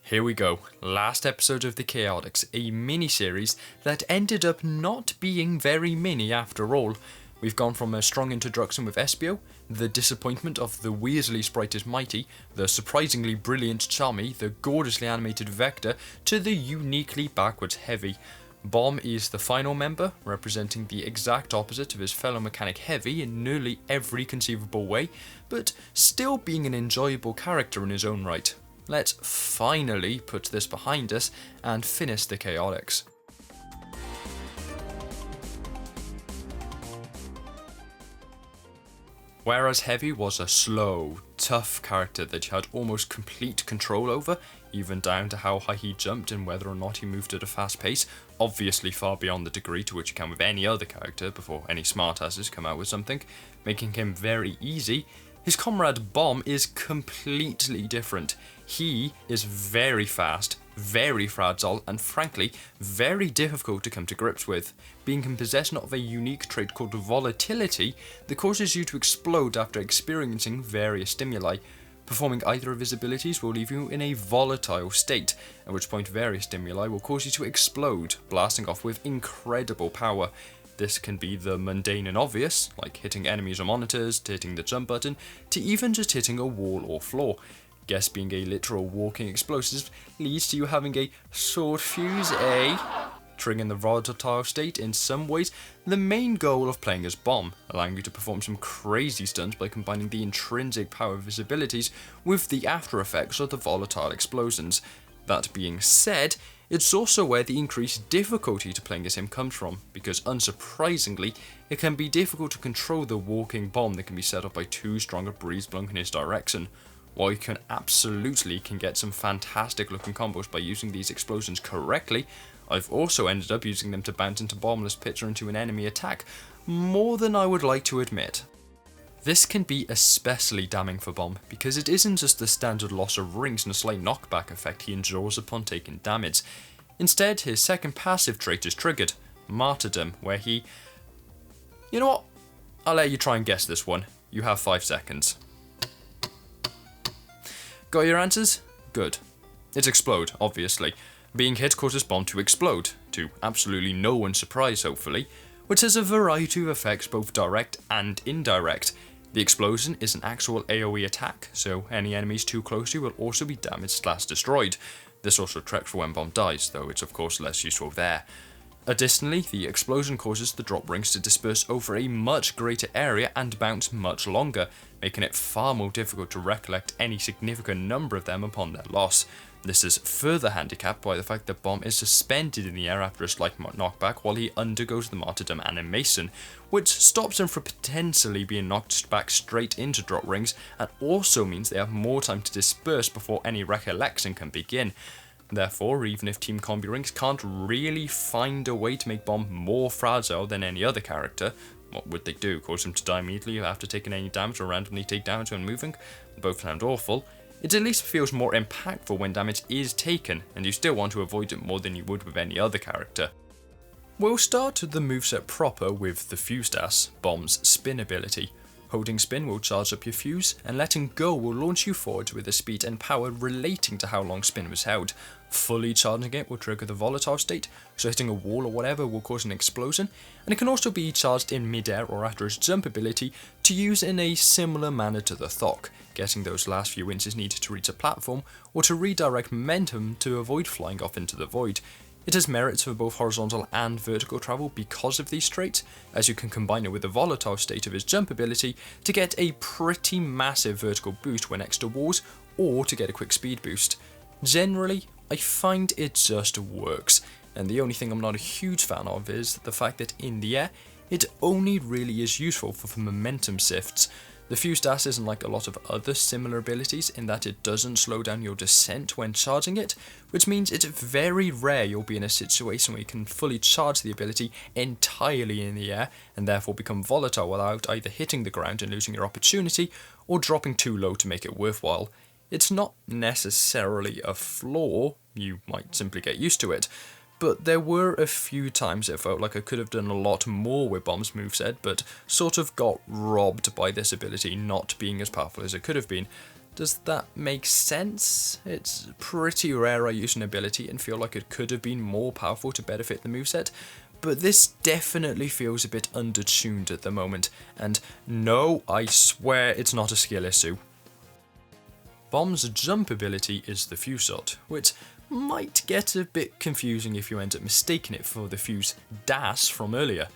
Here we go, last episode of the Chaotix, a mini-series that ended up not being very mini after all. We've gone from a strong introduction with Espio, the disappointment of the Weasley Sprite is Mighty, the surprisingly brilliant Charmy, the gorgeously animated Vector, to the uniquely backwards Heavy. Bomb is the final member, representing the exact opposite of his fellow mechanic Heavy in nearly every conceivable way, but still being an enjoyable character in his own right. Let's finally put this behind us and finish the Chaotix. Whereas Heavy was a slow, tough character that you had almost complete control over, even down to how high he jumped and whether or not he moved at a fast pace, obviously far beyond the degree to which you can with any other character before any smartasses come out with something, making him very easy, his comrade Bomb is completely different. He is very fast, very fragile, and frankly, very difficult to come to grips with, being in possession of a unique trait called volatility that causes you to explode after experiencing various stimuli. Performing either of his abilities will leave you in a volatile state, at which point various stimuli will cause you to explode, blasting off with incredible power. This can be the mundane and obvious, like hitting enemies or monitors, to hitting the jump button, to even just hitting a wall or floor. Guess being a literal walking explosive leads to you having a short fuse, triggering the volatile state in some ways, the main goal of playing as Bomb, allowing you to perform some crazy stunts by combining the intrinsic power of his abilities with the after effects of the volatile explosions. That being said, it's also where the increased difficulty to playing as him comes from, because unsurprisingly, it can be difficult to control the walking bomb that can be set up by too strong a breeze blowing in his direction. While you can get some fantastic looking combos by using these explosions correctly, I've also ended up using them to bounce into Bombless Pitch or into an enemy attack, more than I would like to admit. This can be especially damning for Bomb, because it isn't just the standard loss of rings and a slight knockback effect he endures upon taking damage. Instead, his second passive trait is triggered, Martyrdom, where he... You know what? I'll let you try and guess this one. You have 5 seconds. Got your answers? Good. It's explode, obviously. Being hit causes Bomb to explode, to absolutely no one's surprise hopefully, which has a variety of effects both direct and indirect. The explosion is an actual AoE attack, so any enemies too close to you will also be damaged/destroyed. This also tracks for when Bomb dies, though it's of course less useful there. Additionally, the explosion causes the drop rings to disperse over a much greater area and bounce much longer, making it far more difficult to recollect any significant number of them upon their loss. This is further handicapped by the fact that Bomb is suspended in the air after a slight knockback while he undergoes the martyrdom animation, which stops him from potentially being knocked back straight into drop rings, and also means they have more time to disperse before any recollection can begin. Therefore, even if Team Combi-Rings can't really find a way to make Bomb more fragile than any other character, what would they do? Cause him to die immediately after taking any damage or randomly take damage when moving? Both sound awful. It at least feels more impactful when damage is taken, and you still want to avoid it more than you would with any other character. We'll start with the moveset proper with the Fuse Dash, Bomb's spin ability. Holding spin will charge up your fuse, and letting go will launch you forward with a speed and power relating to how long spin was held. Fully charging it will trigger the volatile state, so hitting a wall or whatever will cause an explosion, and it can also be charged in midair or after its jump ability to use in a similar manner to the Thock, getting those last few inches needed to reach a platform or to redirect momentum to avoid flying off into the void. It has merits for both horizontal and vertical travel because of these traits, as you can combine it with the volatile state of his jump ability to get a pretty massive vertical boost when next to walls, or to get a quick speed boost. Generally, I find it just works, and the only thing I'm not a huge fan of is the fact that in the air, it only really is useful for momentum shifts. The Fuse Dash isn't like a lot of other similar abilities in that it doesn't slow down your descent when charging it, which means it's very rare you'll be in a situation where you can fully charge the ability entirely in the air and therefore become volatile without either hitting the ground and losing your opportunity or dropping too low to make it worthwhile. It's not necessarily a flaw, you might simply get used to it, but there were a few times it felt like I could have done a lot more with Bomb's moveset, but sort of got robbed by this ability not being as powerful as it could have been. Does that make sense? It's pretty rare I use an ability and feel like it could have been more powerful to better fit the moveset, but this definitely feels a bit undertuned at the moment, and no, I swear it's not a skill issue. Bomb's jump ability is the fuse shot, which might get a bit confusing if you end up mistaking it for the fuse das from earlier.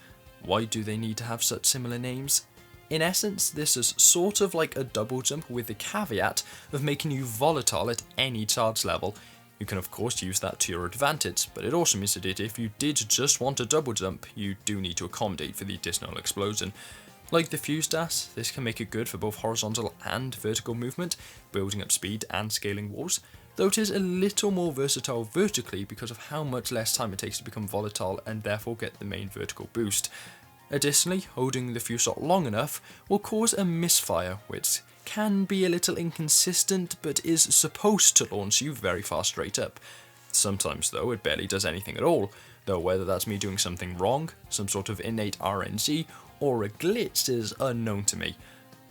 Why do they need to have such similar names? In essence, this is sort of like a double jump with the caveat of making you volatile at any charge level. You can of course use that to your advantage, but it also means that if you did just want a double jump, you do need to accommodate for the additional explosion. Like the fuse dash, this can make it good for both horizontal and vertical movement, building up speed and scaling walls, though it is a little more versatile vertically because of how much less time it takes to become volatile and therefore get the main vertical boost. Additionally, holding the fuse shot long enough will cause a misfire, which can be a little inconsistent but is supposed to launch you very far straight up. Sometimes though it barely does anything at all, though whether that's me doing something wrong, some sort of innate RNG, or a glitch is unknown to me.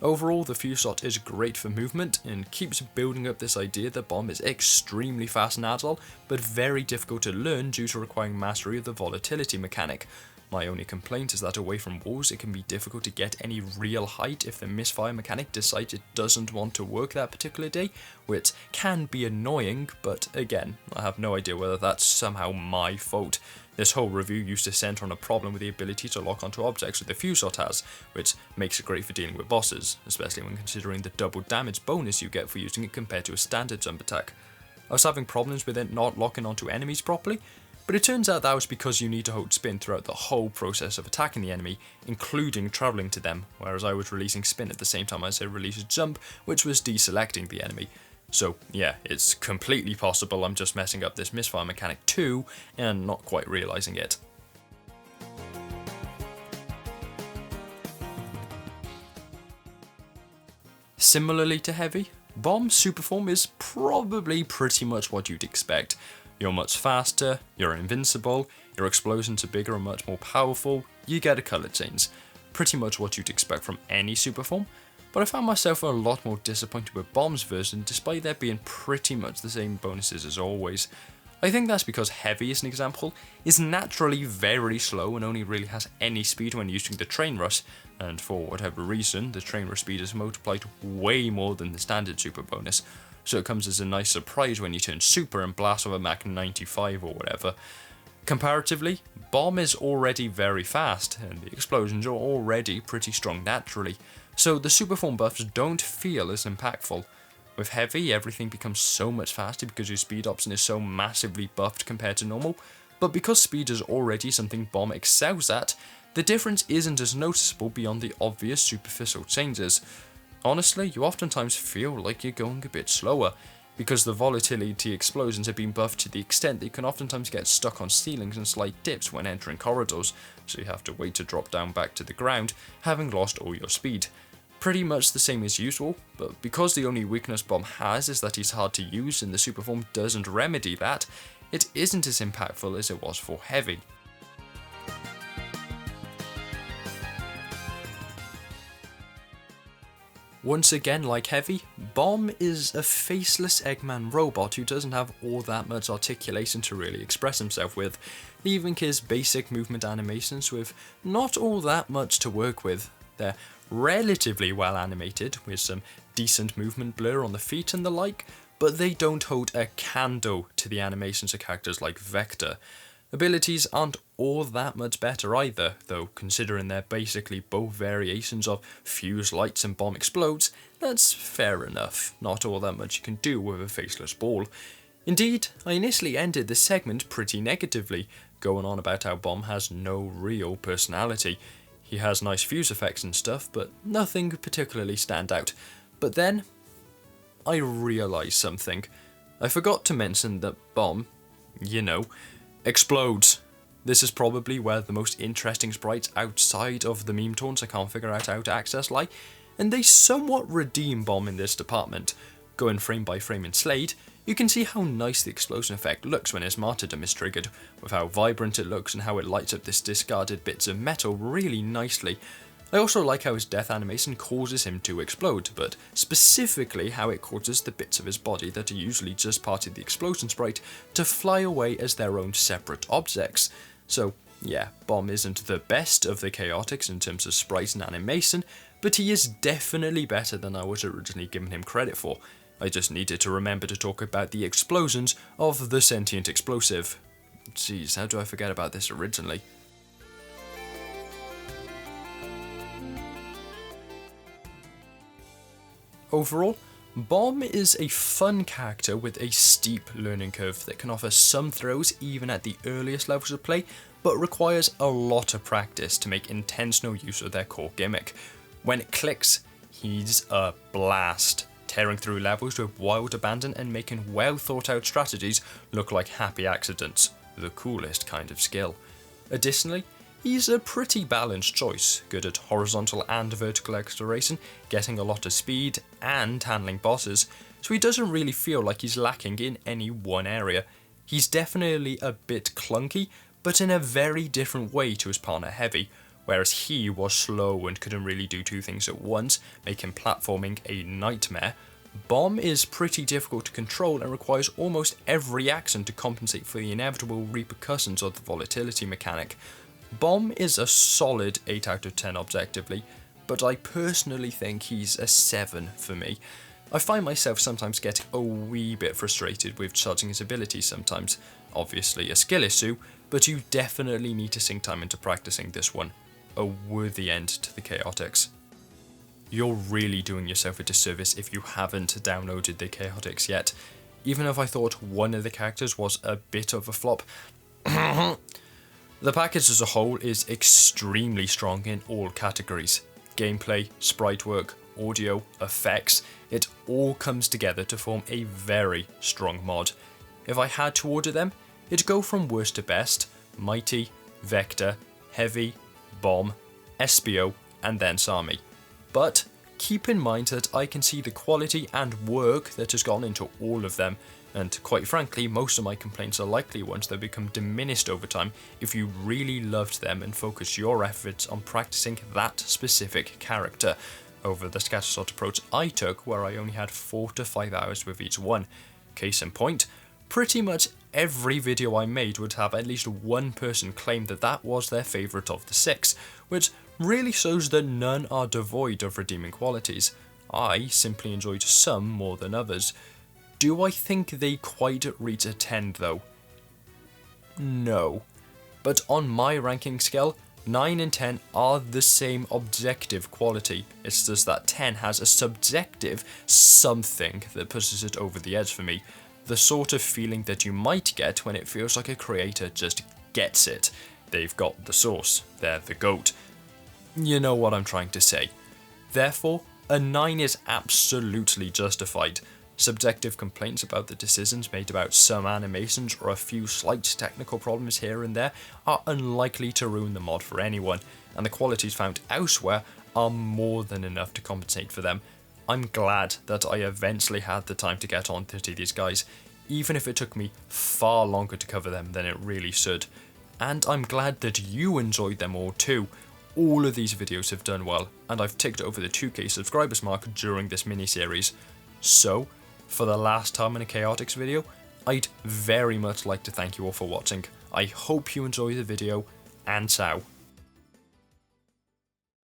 Overall, the fuse shot is great for movement and keeps building up this idea that Bomb is extremely fast and agile, but very difficult to learn due to requiring mastery of the volatility mechanic. My only complaint is that away from walls it can be difficult to get any real height if the misfire mechanic decides it doesn't want to work that particular day, which can be annoying, but again, I have no idea whether that's somehow my fault. This whole review used to center on a problem with the ability to lock onto objects that the fuse shot has, which makes it great for dealing with bosses, especially when considering the double damage bonus you get for using it compared to a standard jump attack. I was having problems with it not locking onto enemies properly, but it turns out that was because you need to hold spin throughout the whole process of attacking the enemy, including travelling to them, whereas I was releasing spin at the same time as I released jump, which was deselecting the enemy. So yeah, it's completely possible I'm just messing up this misfire mechanic too, and not quite realising it. Similarly to Heavy, Bomb's superform is probably pretty much what you'd expect. You're much faster, you're invincible, your explosions are bigger and much more powerful, you get a colour change. Pretty much what you'd expect from any superform, but I found myself a lot more disappointed with Bomb's version despite there being pretty much the same bonuses as always. I think that's because Heavy, as an example, is naturally very slow and only really has any speed when using the train rush, and for whatever reason, the train rush speed is multiplied way more than the standard super bonus. So it comes as a nice surprise when you turn super and blast off a Mach 95 or whatever. Comparatively, Bomb is already very fast, and the explosions are already pretty strong naturally, so the superform buffs don't feel as impactful. With Heavy, everything becomes so much faster because your speed option is so massively buffed compared to normal, but because speed is already something Bomb excels at, the difference isn't as noticeable beyond the obvious superficial changes. Honestly, you oftentimes feel like you're going a bit slower, because the volatility explosions have been buffed to the extent that you can oftentimes get stuck on ceilings and slight dips when entering corridors, so you have to wait to drop down back to the ground, having lost all your speed. Pretty much the same as usual, but because the only weakness Bomb has is that he's hard to use and the superform doesn't remedy that, it isn't as impactful as it was for Heavy. Once again, like Heavy, Bomb is a faceless Eggman robot who doesn't have all that much articulation to really express himself with, leaving his basic movement animations with not all that much to work with. They're relatively well animated, with some decent movement blur on the feet and the like, but they don't hold a candle to the animations of characters like Vector. Abilities aren't all that much better either, though considering they're basically both variations of Fuse Lights and Bomb Explodes, that's fair enough, not all that much you can do with a faceless ball. Indeed, I initially ended this segment pretty negatively, going on about how Bomb has no real personality. He has nice fuse effects and stuff, but nothing particularly stand out. But then, I realised something. I forgot to mention that Bomb, explodes. This is probably where the most interesting sprites outside of the meme taunts I can't figure out how to access lie, and they somewhat redeem Bomb in this department. Going frame by frame in Slade, you can see how nice the explosion effect looks when his martyrdom is triggered, with how vibrant it looks and how it lights up this discarded bits of metal really nicely. I also like how his death animation causes him to explode, but specifically how it causes the bits of his body that are usually just part of the explosion sprite to fly away as their own separate objects. So yeah, Bomb isn't the best of the Chaotix in terms of sprite and animation, but he is definitely better than I was originally giving him credit for. I just needed to remember to talk about the explosions of the sentient explosive. Jeez, how do I forget about this originally? Overall, Bomb is a fun character with a steep learning curve that can offer some throws even at the earliest levels of play, but requires a lot of practice to make intentional use of their core gimmick. When it clicks, he's a blast, tearing through levels with wild abandon and making well thought out strategies look like happy accidents, the coolest kind of skill. Additionally, he's a pretty balanced choice, good at horizontal and vertical exploration, getting a lot of speed and handling bosses, so he doesn't really feel like he's lacking in any one area. He's definitely a bit clunky, but in a very different way to his partner Heavy, whereas he was slow and couldn't really do two things at once, making platforming a nightmare. Bomb is pretty difficult to control and requires almost every action to compensate for the inevitable repercussions of the volatility mechanic. Bomb is a solid 8 out of 10 objectively, but I personally think he's a 7 for me. I find myself sometimes getting a wee bit frustrated with charging his abilities sometimes. Obviously a skill issue, but you definitely need to sink time into practicing this one. A worthy end to the Chaotix. You're really doing yourself a disservice if you haven't downloaded the Chaotix yet. Even if I thought one of the characters was a bit of a flop, the package as a whole is extremely strong in all categories. Gameplay, sprite work, audio, effects, it all comes together to form a very strong mod. If I had to order them, it'd go from worst to best: Mighty, Vector, Heavy, Bomb, Espio, and then Sami. But keep in mind that I can see the quality and work that has gone into all of them, and quite frankly, most of my complaints are likely ones that become diminished over time if you really loved them and focused your efforts on practicing that specific character, over the scattershot approach I took where I only had 4 to 5 hours with each one. Case in point, pretty much every video I made would have at least one person claim that that was their favourite of the 6, which really shows that none are devoid of redeeming qualities. I simply enjoyed some more than others. Do I think they quite reach a 10 though? No. But on my ranking scale, 9 and 10 are the same objective quality. It's just that 10 has a subjective something that pushes it over the edge for me. The sort of feeling that you might get when it feels like a creator just gets it. They've got the sauce, they're the GOAT. You know what I'm trying to say. Therefore, a 9 is absolutely justified. Subjective complaints about the decisions made about some animations or a few slight technical problems here and there are unlikely to ruin the mod for anyone, and the qualities found elsewhere are more than enough to compensate for them. I'm glad that I eventually had the time to get on to these guys, even if it took me far longer to cover them than it really should. And I'm glad that you enjoyed them all too. All of these videos have done well, and I've ticked over the 2k subscribers mark during this mini-series. So, for the last time in a Chaotix video, I'd very much like to thank you all for watching. I hope you enjoy the video, and ciao.